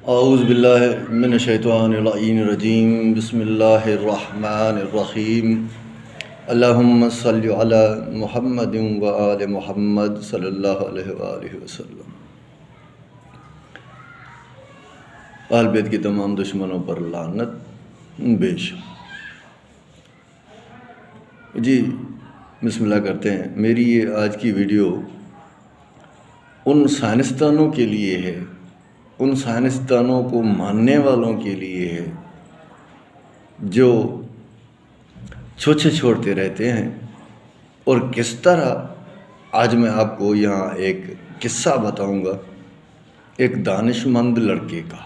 اعوذ باللہ من الشیطان اللعین الرجیم بسم اللہ الرحمن الرحیم اللہم صلی علی محمد و آل محمد صلی اللہ علیہ وآلہ وسلم۔ اہل بیت کی تمام دشمنوں پر لعنت بیش۔ جی بسم اللہ کرتے ہیں۔ میری یہ آج کی ویڈیو ان سائنسدانوں کے لیے ہے، ان سائنسدانوں کو ماننے والوں کے لیے ہے جو چھوچے چھوڑتے رہتے ہیں، اور کس طرح آج میں آپ کو یہاں ایک قصہ بتاؤں گا ایک دانش مند لڑکے کا۔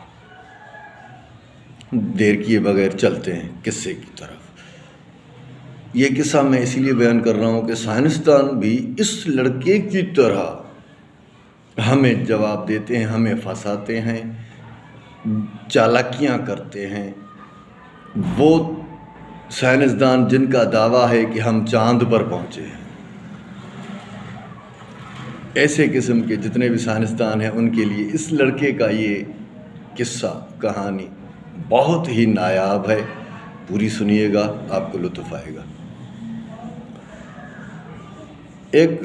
دیر کیے بغیر چلتے ہیں قصے کی طرف۔ یہ قصہ میں اسی لیے بیان کر رہا ہوں کہ سائنسدان بھی اس لڑکے کی طرح ہمیں جواب دیتے ہیں، ہمیں پھنساتے ہیں، چالاکیاں کرتے ہیں۔ وہ سائنسدان جن کا دعویٰ ہے کہ ہم چاند پر پہنچے ہیں، ایسے قسم کے جتنے بھی سائنسدان ہیں ان کے لیے اس لڑکے کا یہ قصہ کہانی بہت ہی نایاب ہے۔ پوری سنیے گا، آپ کو لطف آئے گا۔ ایک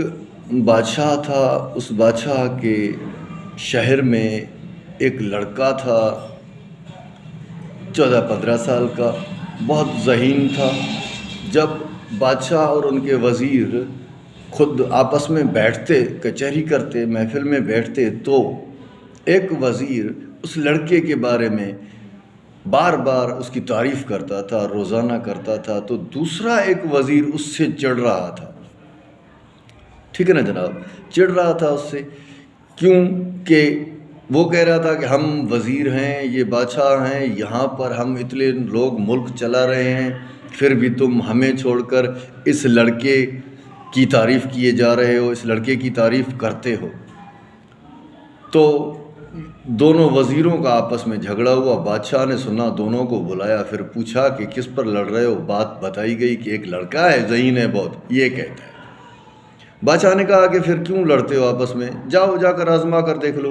بادشاہ تھا، اس بادشاہ کے شہر میں ایک لڑکا تھا 14-15 سال کا، بہت ذہین تھا۔ جب بادشاہ اور ان کے وزیر خود آپس میں بیٹھتے، کچہری کرتے، محفل میں بیٹھتے، تو ایک وزیر اس لڑکے کے بارے میں بار بار اس کی تعریف کرتا تھا، روزانہ کرتا تھا، تو دوسرا ایک وزیر اس سے چڑھ رہا تھا۔ ٹھیک ہے نا جناب، چڑھ رہا تھا اس سے، کیونکہ وہ کہہ رہا تھا کہ ہم وزیر ہیں، یہ بادشاہ ہیں، یہاں پر ہم اتنے لوگ ملک چلا رہے ہیں، پھر بھی تم ہمیں چھوڑ کر اس لڑکے کی تعریف کیے جا رہے ہو، اس لڑکے کی تعریف کرتے ہو۔ تو دونوں وزیروں کا آپس میں جھگڑا ہوا۔ بادشاہ نے سنا، دونوں کو بلایا، پھر پوچھا کہ کس پر لڑ رہے ہو۔ بات بتائی گئی کہ ایک لڑکا ہے، ذہین ہے بہت، یہ کہتا ہے۔ بادشاہ نے کہا کہ پھر کیوں لڑتے ہو آپس میں، جاؤ جا کر آزما کر دیکھ لو۔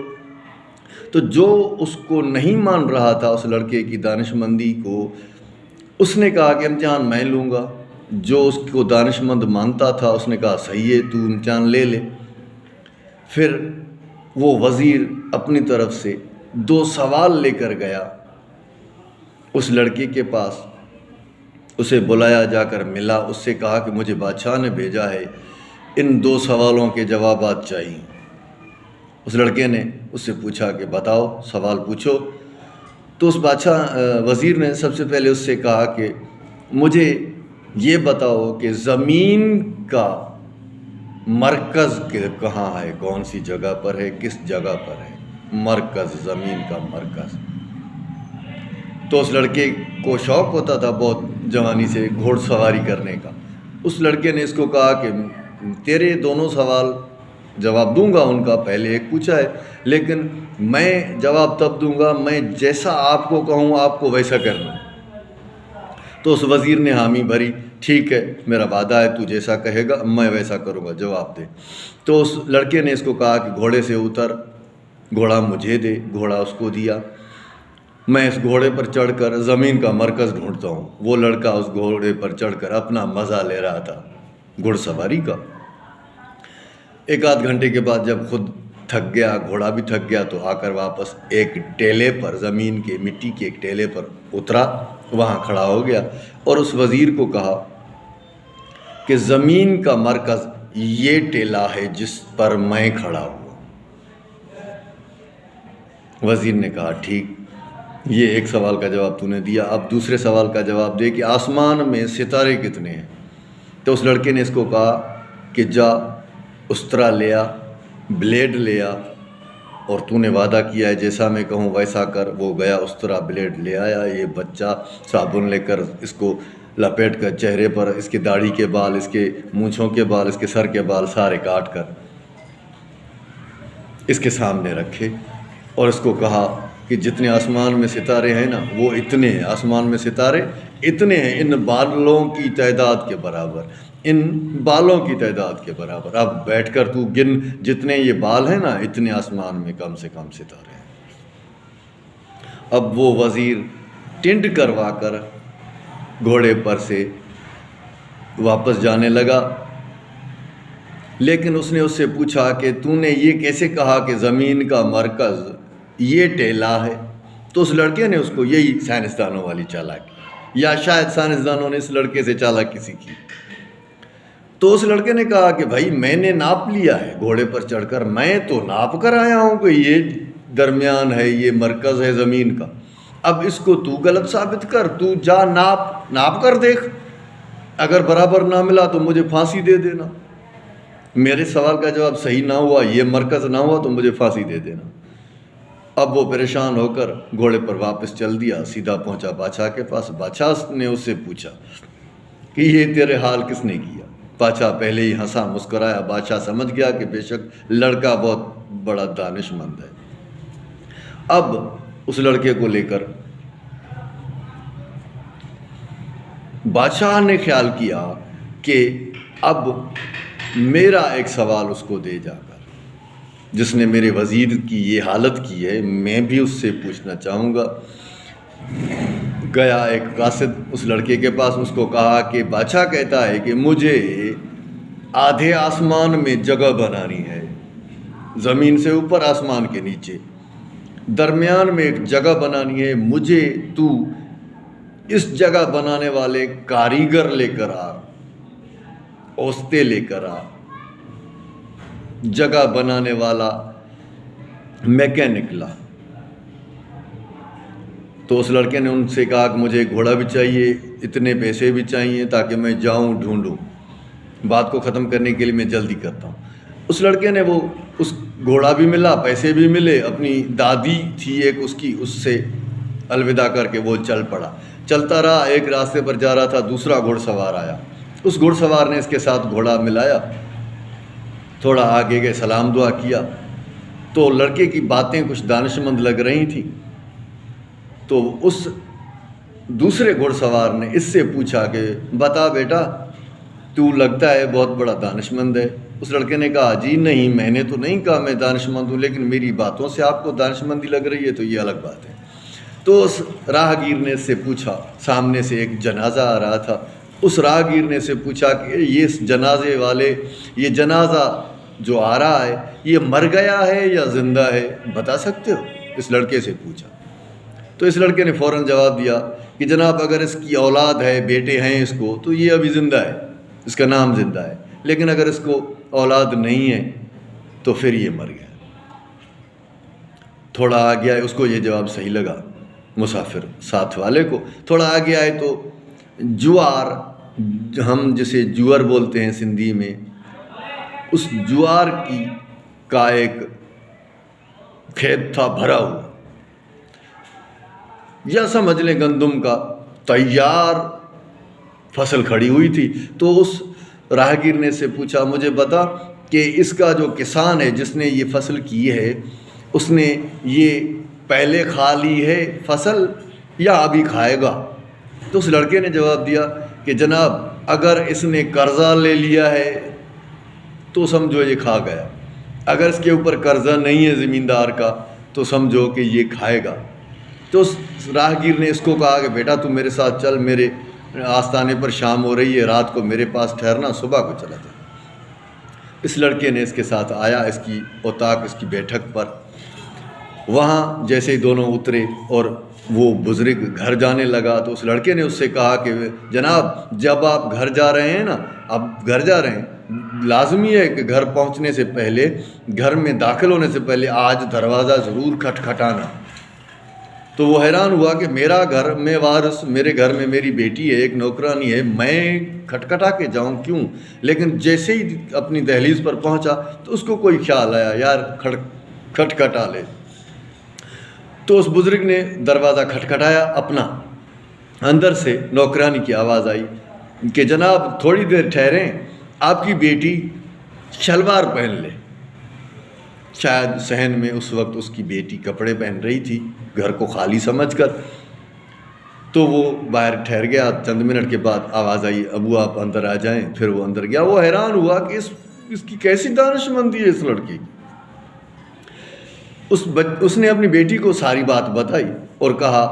تو جو اس کو نہیں مان رہا تھا، اس لڑکے کی دانش مندی کو، اس نے کہا کہ امتحان میں لوں گا۔ جو اس کو دانش مند مانتا تھا اس نے کہا صحیح ہے، تو امتحان لے لے۔ پھر وہ وزیر اپنی طرف سے 2 سوال لے کر گیا اس لڑکے کے پاس، اسے بلایا، جا کر ملا، اس سے کہا کہ مجھے بادشاہ نے بھیجا ہے، ان 2 سوالوں کے جوابات چاہیے۔ اس لڑکے نے اس سے پوچھا کہ بتاؤ، سوال پوچھو۔ تو اس وزیر نے سب سے پہلے اس سے کہا کہ مجھے یہ بتاؤ کہ زمین کا مرکز کہاں ہے، کون سی جگہ پر ہے، کس جگہ پر ہے مرکز، زمین کا مرکز۔ تو اس لڑکے کو شوق ہوتا تھا بہت جوانی سے گھوڑ سواری کرنے کا۔ اس لڑکے نے اس کو کہا کہ تیرے دونوں سوال جواب دوں گا، ان کا پہلے ایک پوچھا ہے، لیکن میں جواب تب دوں گا میں جیسا آپ کو کہوں آپ کو ویسا کرنا۔ تو اس وزیر نے حامی بھری، ٹھیک ہے میرا وعدہ ہے، تو جیسا کہے گا میں ویسا کروں گا، جواب دے۔ تو اس لڑکے نے اس کو کہا کہ گھوڑے سے اتر، گھوڑا مجھے دے۔ گھوڑا اس کو دیا۔ میں اس گھوڑے پر چڑھ کر زمین کا مرکز ڈھونڈتا ہوں۔ وہ لڑکا اس گھوڑے پر چڑھ کر اپنا مزہ لے رہا تھا گھوڑ سواری کا۔ 1-8 گھنٹے کے بعد جب خود تھک گیا، گھوڑا بھی تھک گیا، تو آ کر واپس ایک ٹیلے پر، زمین کے مٹی کے ایک ٹیلے پر اترا، وہاں کھڑا ہو گیا اور اس وزیر کو کہا کہ زمین کا مرکز یہ ٹیلا ہے جس پر میں کھڑا ہوں۔ وزیر نے کہا ٹھیک، یہ ایک سوال کا جواب تو نے دیا، اب دوسرے سوال کا جواب دے کہ آسمان میں ستارے کتنے ہیں۔ تو اس لڑکے نے اس کو کہا کہ جا استرا لیا، بلیڈ لیا، اور تو نے وعدہ کیا ہے جیسا میں کہوں ویسا کر۔ وہ گیا، استرا بلیڈ لے آیا۔ یہ بچہ صابن لے کر اس کو لپیٹ کر چہرے پر، اس کے داڑھی کے بال، اس کے مونچھوں کے بال، اس کے سر کے بال سارے کاٹ کر اس کے سامنے رکھے، اور اس کو کہا کہ جتنے آسمان میں ستارے ہیں نا وہ اتنے ہیں، آسمان میں ستارے اتنے ہیں، ان بالوں کی تعداد کے برابر، ان بالوں کی تعداد کے برابر۔ اب بیٹھ کر تو گن، جتنے یہ بال ہیں نا اتنے آسمان میں کم سے کم ستارے ہیں۔ اب وہ وزیر ٹنڈ کروا کر گھوڑے پر سے واپس جانے لگا، لیکن اس نے اس سے پوچھا کہ تو نے یہ کیسے کہا کہ زمین کا مرکز یہ ٹیلا ہے؟ تو اس لڑکے نے اس کو یہی سائنسدانوں والی چالاکی، یا شاید سائنسدانوں نے اس لڑکے سے چالاکی سیکھی۔ تو اس لڑکے نے کہا کہ بھائی میں نے ناپ لیا ہے گھوڑے پر چڑھ کر، میں تو ناپ کر آیا ہوں کہ یہ درمیان ہے، یہ مرکز ہے زمین کا، اب اس کو تو غلط ثابت کر، تو جا ناپ کر دیکھ، اگر برابر نہ ملا تو مجھے پھانسی دے دینا، میرے سوال کا جواب صحیح نہ ہوا، یہ مرکز نہ ہوا تو مجھے پھانسی دے دینا۔ اب وہ پریشان ہو کر گھوڑے پر واپس چل دیا، سیدھا پہنچا بادشاہ کے پاس۔ بادشاہ نے اس سے پوچھا کہ یہ تیرے حال کس نے کیا؟ بادشاہ پہلے ہی ہنسا مسکرایا۔ بادشاہ سمجھ گیا کہ بے شک لڑکا بہت بڑا دانش مند ہے۔ اب اس لڑکے کو لے کر بادشاہ نے خیال کیا کہ اب میرا ایک سوال اس کو دے جا کر، جس نے میرے وزیر کی یہ حالت کی ہے، میں بھی اس سے پوچھنا چاہوں گا۔ گیا ایک قاصد اس لڑکے کے پاس، اس کو کہا کہ بادشاہ کہتا ہے کہ مجھے آدھے آسمان میں جگہ بنانی ہے، زمین سے اوپر آسمان کے نیچے، درمیان میں ایک جگہ بنانی ہے، مجھے تو اس جگہ بنانے والے کاریگر لے کر آ، اوستے لے کر آ، جگہ بنانے والا میکینک لا۔ تو اس لڑکے نے ان سے کہا کہ مجھے ایک گھوڑا بھی چاہیے، اتنے پیسے بھی چاہیے تاکہ میں جاؤں ڈھونڈوں، بات کو ختم کرنے کے لیے میں جلدی کرتا ہوں۔ اس لڑکے نے اس گھوڑا بھی ملا، پیسے بھی ملے، اپنی دادی تھی ایک اس کی، اس سے الوداع کر کے وہ چل پڑا۔ چلتا رہا، ایک راستے پر جا رہا تھا، دوسرا گھوڑ سوار آیا، اس گھوڑ سوار نے اس کے ساتھ گھوڑا ملایا، تھوڑا آگے گئے، سلام دعا کیا، تو لڑکے کی باتیں کچھ دانش مند لگ رہی تھیں، تو اس دوسرے گھوڑ سوار نے اس سے پوچھا کہ بتا بیٹا، تو لگتا ہے بہت بڑا دانش مند ہے۔ اس لڑکے نے کہا جی نہیں، میں نے تو نہیں کہا میں دانش مند ہوں، لیکن میری باتوں سے آپ کو دانش مندی لگ رہی ہے تو یہ الگ بات ہے۔ تو اس راہگیر نے اس سے پوچھا، سامنے سے ایک جنازہ آ رہا تھا، اس راہگیر نے سے پوچھا کہ یہ جنازے والے، یہ جنازہ جو آ رہا ہے یہ مر گیا ہے یا زندہ ہے، بتا سکتے ہو؟ اس لڑکے سے پوچھا۔ تو اس لڑکے نے فوراً جواب دیا کہ جناب اگر اس کی اولاد ہے، بیٹے ہیں اس کو، تو یہ ابھی زندہ ہے، اس کا نام زندہ ہے، لیکن اگر اس کو اولاد نہیں ہے تو پھر یہ مر گیا۔ تھوڑا آگے آئے، اس کو یہ جواب صحیح لگا مسافر ساتھ والے کو۔ تھوڑا آگے آئے تو جوار، ہم جسے جوار بولتے ہیں سندھی میں، اس جوار کا ایک کھیت تھا بھرا ہوا، یا سمجھ لیں گندم کا تیار فصل کھڑی ہوئی تھی۔ تو اس راہگیر نے سے پوچھا مجھے بتا کہ اس کا جو کسان ہے جس نے یہ فصل کی ہے، اس نے یہ پہلے کھا لی ہے فصل یا ابھی کھائے گا؟ تو اس لڑکے نے جواب دیا کہ جناب اگر اس نے قرضہ لے لیا ہے تو سمجھو یہ کھا گیا، اگر اس کے اوپر قرضہ نہیں ہے زمیندار کا تو سمجھو کہ یہ کھائے گا۔ تو اس راہگیر نے اس کو کہا کہ بیٹا تو میرے ساتھ چل، میرے آستانے پر شام ہو رہی ہے، رات کو میرے پاس ٹھہرنا، صبح کو چلا جائے۔ اس لڑکے نے اس کے ساتھ آیا، اس کی اوطاق، اس کی بیٹھک پر۔ وہاں جیسے ہی دونوں اترے اور وہ بزرگ گھر جانے لگا تو اس لڑکے نے اس سے کہا کہ جناب جب آپ گھر جا رہے ہیں نا، اب گھر جا رہے ہیں، لازمی ہے کہ گھر پہنچنے سے پہلے، گھر میں داخل ہونے سے پہلے آج دروازہ ضرور کھٹکھٹانا۔ تو وہ حیران ہوا کہ میرا گھر میں وارث، میرے گھر میں میری بیٹی ہے، ایک نوکرانی ہے، میں کھٹکھٹا کے جاؤں کیوں؟ لیکن جیسے ہی اپنی دہلیز پر پہنچا تو اس کو کوئی خیال آیا یار کھٹکھٹا لے۔ تو اس بزرگ نے دروازہ کھٹکھٹایا اپنا، اندر سے نوکرانی کی آواز آئی کہ جناب تھوڑی دیر ٹھہریں، آپ کی بیٹی شلوار پہن لے۔ شاید صحن میں اس وقت اس کی بیٹی کپڑے پہن رہی تھی گھر کو خالی سمجھ کر، تو وہ باہر ٹھہر گیا۔ چند منٹ کے بعد آواز آئی ابو آپ اندر آ جائیں۔ پھر وہ اندر گیا۔ وہ حیران ہوا کہ اس کی کیسی دانش مندی ہے اس لڑکے کی۔ اس نے اپنی بیٹی کو ساری بات بتائی اور کہا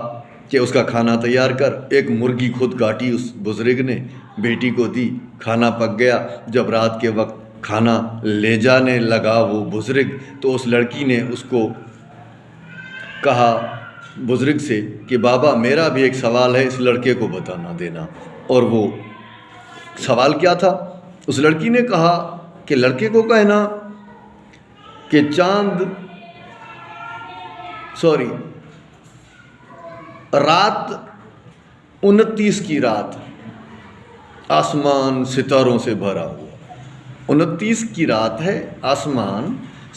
کہ اس کا کھانا تیار کر۔ ایک مرغی خود کاٹی اس بزرگ نے، بیٹی کو دی، کھانا پک گیا۔ جب رات کے وقت کھانا لے جانے لگا وہ بزرگ، تو اس لڑکی نے اس کو کہا بزرگ سے کہ بابا میرا بھی ایک سوال ہے، اس لڑکے کو بتانا دینا۔ اور وہ سوال کیا تھا؟ اس لڑکی نے کہا کہ لڑکے کو کہنا کہ رات 29 کی رات، آسمان ستاروں سے بھرا ہوا، 29 کی رات ہے، آسمان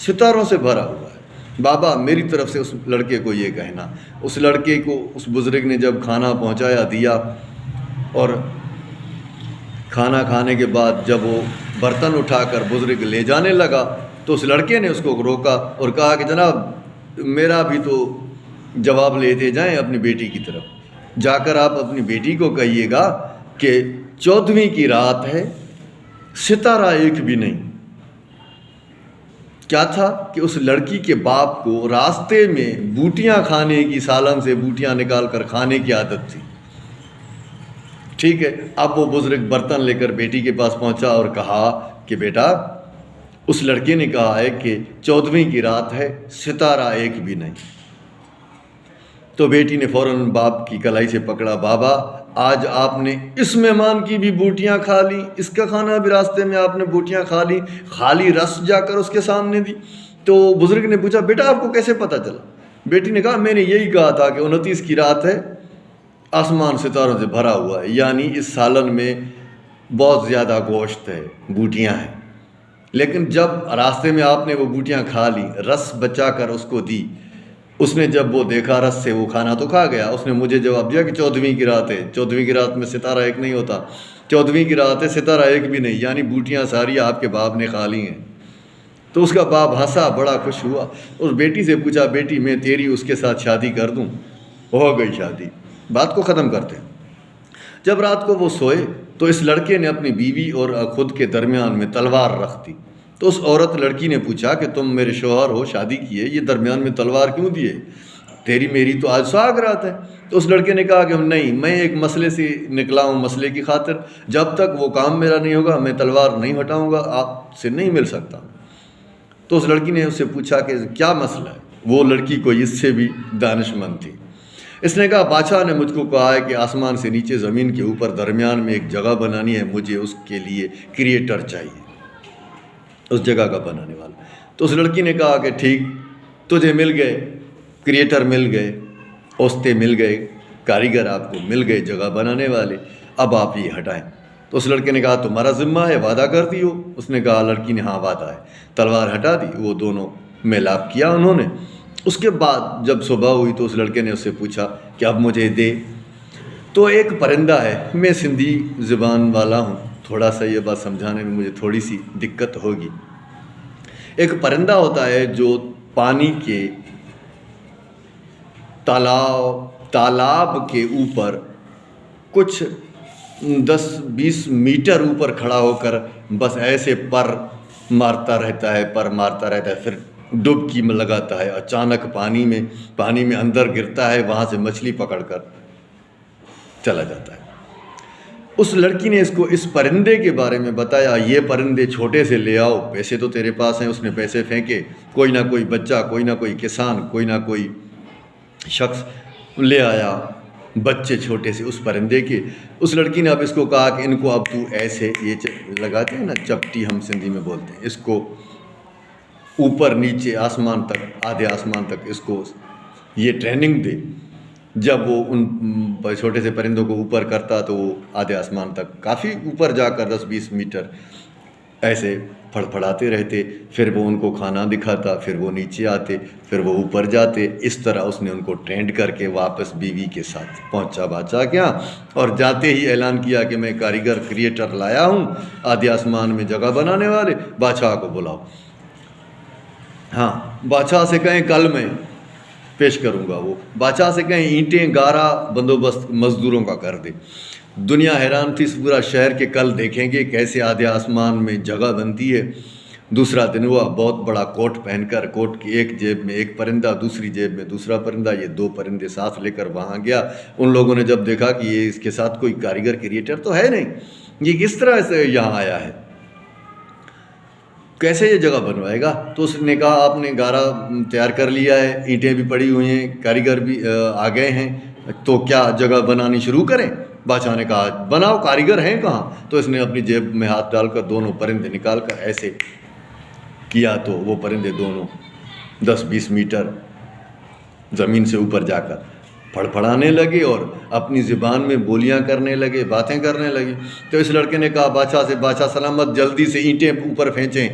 ستاروں سے بھرا ہوا ہے، بابا میری طرف سے اس لڑکے کو یہ کہنا۔ اس لڑکے کو اس بزرگ نے جب کھانا پہنچایا دیا، اور کھانا کھانے کے بعد جب وہ برتن اٹھا کر بزرگ لے جانے لگا، تو اس لڑکے نے اس کو روکا اور کہا کہ جناب میرا بھی تو جواب لیتے جائیں اپنی بیٹی کی طرف، جا کر آپ اپنی بیٹی کو کہیے گا کہ 14ویں کی رات ہے، ستارہ ایک بھی نہیں۔ کیا تھا کہ اس لڑکی کے باپ کو راستے میں بوٹیاں کھانے کی، سالن سے بوٹیاں نکال کر کھانے کی عادت تھی۔ ٹھیک ہے، اب وہ بزرگ برتن لے کر بیٹی کے پاس پہنچا اور کہا کہ بیٹا اس لڑکے نے کہا ہے کہ 14ویں کی رات ہے، ستارہ ایک بھی نہیں۔ تو بیٹی نے فوراً باپ کی کلائی سے پکڑا، بابا آج آپ نے اس مہمان کی بھی بوٹیاں کھا لی، اس کا کھانا بھی راستے میں آپ نے بوٹیاں کھا لی، خالی رس جا کر اس کے سامنے دی۔ تو بزرگ نے پوچھا بیٹا آپ کو کیسے پتہ چلا؟ بیٹی نے کہا میں نے یہی کہا تھا کہ 29 کی رات ہے، آسمان ستاروں سے بھرا ہوا ہے، یعنی اس سالن میں بہت زیادہ گوشت ہے، بوٹیاں ہیں۔ لیکن جب راستے میں آپ نے وہ بوٹیاں کھا لی، رس بچا کر اس کو دی، اس نے جب وہ دیکھا رس سے وہ کھانا تو کھا گیا، اس نے مجھے جواب دیا کہ 14ویں کی رات ہے، 14ویں کی رات میں ستارہ ایک نہیں ہوتا، 14ویں کی رات ہے ستارہ ایک بھی نہیں، یعنی بوٹیاں ساری آپ کے باپ نے کھا لی ہیں۔ تو اس کا باپ ہنسا، بڑا خوش ہوا، اور بیٹی سے پوچھا بیٹی میں تیری اس کے ساتھ شادی کر دوں؟ ہو گئی شادی، بات کو ختم کرتے ہیں۔ جب رات کو وہ سوئے تو اس لڑکے نے اپنی بیوی اور خود کے درمیان میں تلوار رکھ دی۔ تو اس عورت لڑکی نے پوچھا کہ تم میرے شوہر ہو، شادی کیے، یہ درمیان میں تلوار کیوں دیے؟ تیری میری تو آج سہاگ رات ہے۔ تو اس لڑکے نے کہا کہ نہیں، میں ایک مسئلے سے نکلا ہوں، مسئلے کی خاطر جب تک وہ کام میرا نہیں ہوگا میں تلوار نہیں ہٹاؤں گا، آپ سے نہیں مل سکتا۔ تو اس لڑکی نے اس سے پوچھا کہ کیا مسئلہ ہے؟ وہ لڑکی کوئی اس سے بھی دانش مند تھی۔ اس نے کہا بادشاہ نے مجھ کو کہا ہے کہ آسمان سے نیچے زمین کے اوپر درمیان میں ایک جگہ بنانی ہے، مجھے اس کے لیے کریٹر چاہیے، اس جگہ کا بنانے والا۔ تو اس لڑکی نے کہا کہ ٹھیک، تجھے مل گئے کریٹر، مل گئے اوستے، مل گئے کاریگر، آپ کو مل گئے جگہ بنانے والے، اب آپ یہ ہٹائیں۔ تو اس لڑکے نے کہا تمہارا ذمہ ہے، وعدہ کرتی ہو؟ اس نے کہا، لڑکی نے ہاں وعدہ ہے۔ تلوار ہٹا دی، وہ دونوں میلاپ کیا انہوں نے۔ اس کے بعد جب صبح ہوئی تو اس لڑکے نے اس سے پوچھا کہ اب مجھے دے۔ تو ایک پرندہ ہے، میں سندھی زبان والا ہوں، تھوڑا سا یہ بات سمجھانے میں مجھے تھوڑی سی دقت ہوگی۔ ایک پرندہ ہوتا ہے جو پانی کے تالاب کے اوپر کچھ 10-20 میٹر اوپر کھڑا ہو کر بس ایسے پر مارتا رہتا ہے، پھر ڈبکی میں لگاتا ہے، اچانک پانی میں اندر گرتا ہے، وہاں سے مچھلی پکڑ کر چلا جاتا ہے۔ اس لڑکی نے اس کو اس پرندے کے بارے میں بتایا، یہ پرندے چھوٹے سے لے آؤ، پیسے تو تیرے پاس ہیں۔ اس نے پیسے پھینکے، کوئی نہ کوئی بچہ، کوئی نہ کوئی کسان، کوئی نہ کوئی شخص لے آیا بچے چھوٹے سے اس پرندے کے۔ اس لڑکی نے اب اس کو کہا کہ ان کو اب تو ایسے یہ لگاتے ہیں نا، چپٹی ہم سندھی میں بولتے ہیں، اس کو اوپر نیچے آسمان تک، آدھے آسمان تک اس کو یہ ٹریننگ دے۔ جب وہ ان چھوٹے سے پرندوں کو اوپر کرتا تو وہ آدھے آسمان تک، کافی اوپر جا کر 10-20 میٹر ایسے پھڑپھڑاتے رہتے، پھر وہ ان کو کھانا دکھاتا، پھر وہ نیچے آتے، پھر وہ اوپر جاتے۔ اس طرح اس نے ان کو ٹرینڈ کر کے واپس بیوی کے ساتھ پہنچا بادشاہ کے یہاں، اور جاتے ہی اعلان کیا کہ میں کاریگر کریٹر لایا ہوں، آدھے آسمان میں جگہ بنانے والے، بادشاہ کو بلاؤ۔ ہاں، بادشاہ سے کہیں کل میں پیش کروں گا، وہ بادشاہ سے کہیں اینٹیں گارا بندوبست مزدوروں کا کر دے۔ دنیا حیران تھی، اس پورا شہر کے کل دیکھیں گے کیسے آدھے آسمان میں جگہ بنتی ہے۔ دوسرا دن ہوا، بہت بڑا کوٹ پہن کر، کوٹ کی ایک جیب میں ایک پرندہ، دوسری جیب میں دوسرا پرندہ، یہ 2 پرندے ساتھ لے کر وہاں گیا۔ ان لوگوں نے جب دیکھا کہ یہ اس کے ساتھ کوئی کاریگر کریٹر تو ہے نہیں، یہ کس طرح سے یہاں آیا ہے، کیسے یہ جگہ بنوائے گا؟ تو اس نے کہا آپ نے گارا تیار کر لیا ہے، اینٹیں بھی پڑی ہوئی ہیں، کاریگر بھی آ گئے ہیں، تو کیا جگہ بنانی شروع کریں؟ بادشاہ نے کہا بناؤ، کاریگر ہیں کہاں؟ تو اس نے اپنی جیب میں ہاتھ ڈال کر دونوں پرندے نکال کر ایسے کیا تو وہ پرندے دونوں 10-20 میٹر زمین سے اوپر جا کر پھڑپھڑانے لگے اور اپنی زبان میں بولیاں کرنے لگے، باتیں کرنے لگے۔ تو اس لڑکے نے کہا بادشاہ سے، بادشاہ سلامت، جلدی سے اینٹیں اوپر پھینکیں،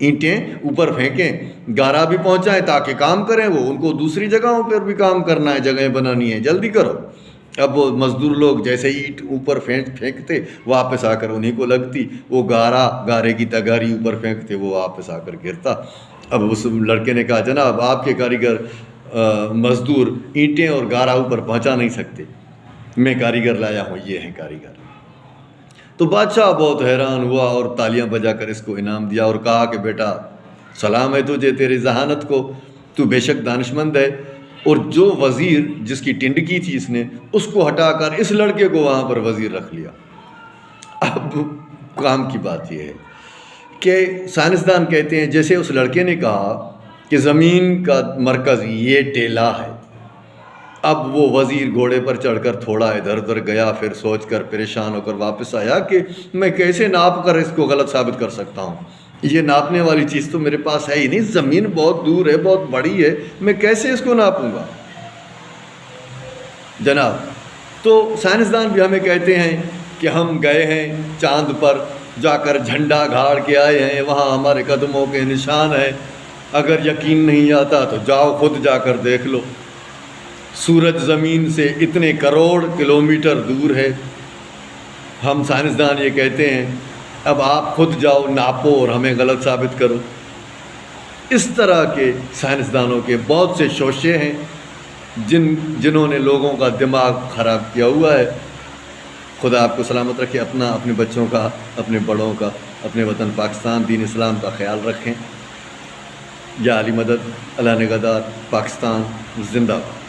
اینٹیں اوپر پھینکیں، گارا بھی پہنچائیں تاکہ کام کریں، وہ ان کو دوسری جگہوں پر بھی کام کرنا ہے، جگہیں بنانی ہے، جلدی کرو۔ اب وہ مزدور لوگ جیسے اینٹ اوپر پھینکتے واپس آ کر انہیں کو لگتی، وہ گارے کی تگاری اوپر پھینکتے، وہ واپس آ کر گرتا۔ اب اس لڑکے نے کہا جناب آپ کے کاریگر مزدور اینٹیں اور گارا اوپر پہنچا نہیں سکتے، میں کاریگر لایا ہوں، یہ ہیں کاریگر۔ تو بادشاہ بہت حیران ہوا اور تالیاں بجا کر اس کو انعام دیا اور کہا کہ بیٹا سلام ہے تجھے، تیری ذہانت کو، تو بے شک دانشمند ہے۔ اور جو وزیر جس کی ٹنڈکی تھی اس نے، اس کو ہٹا کر اس لڑکے کو وہاں پر وزیر رکھ لیا۔ اب کام کی بات یہ ہے کہ سائنسدان کہتے ہیں جیسے اس لڑکے نے کہا کہ زمین کا مرکز یہ ٹیلا ہے، اب وہ وزیر گھوڑے پر چڑھ کر تھوڑا ادھر ادھر گیا، پھر سوچ کر پریشان ہو کر واپس آیا کہ میں کیسے ناپ کر اس کو غلط ثابت کر سکتا ہوں، یہ ناپنے والی چیز تو میرے پاس ہے ہی نہیں، زمین بہت دور ہے، بہت بڑی ہے، میں کیسے اس کو ناپوں گا جناب۔ تو سائنسدان بھی ہمیں کہتے ہیں کہ ہم گئے ہیں چاند پر، جا کر جھنڈا گاڑ کے آئے ہیں، وہاں ہمارے قدموں کے نشان ہیں، اگر یقین نہیں آتا تو جاؤ خود جا کر دیکھ لو، سورج زمین سے اتنے کروڑ کلومیٹر دور ہے۔ ہم سائنسدان یہ کہتے ہیں اب آپ خود جاؤ ناپو اور ہمیں غلط ثابت کرو۔ اس طرح کے سائنسدانوں کے بہت سے شوشے ہیں جنہوں نے لوگوں کا دماغ خراب کیا ہوا ہے۔ خدا آپ کو سلامت رکھے، اپنا، اپنے بچوں کا، اپنے بڑوں کا، اپنے وطن پاکستان، دین اسلام کا خیال رکھیں۔ یا علی مدد، اللہ نگہدار، پاکستان زندہ باد۔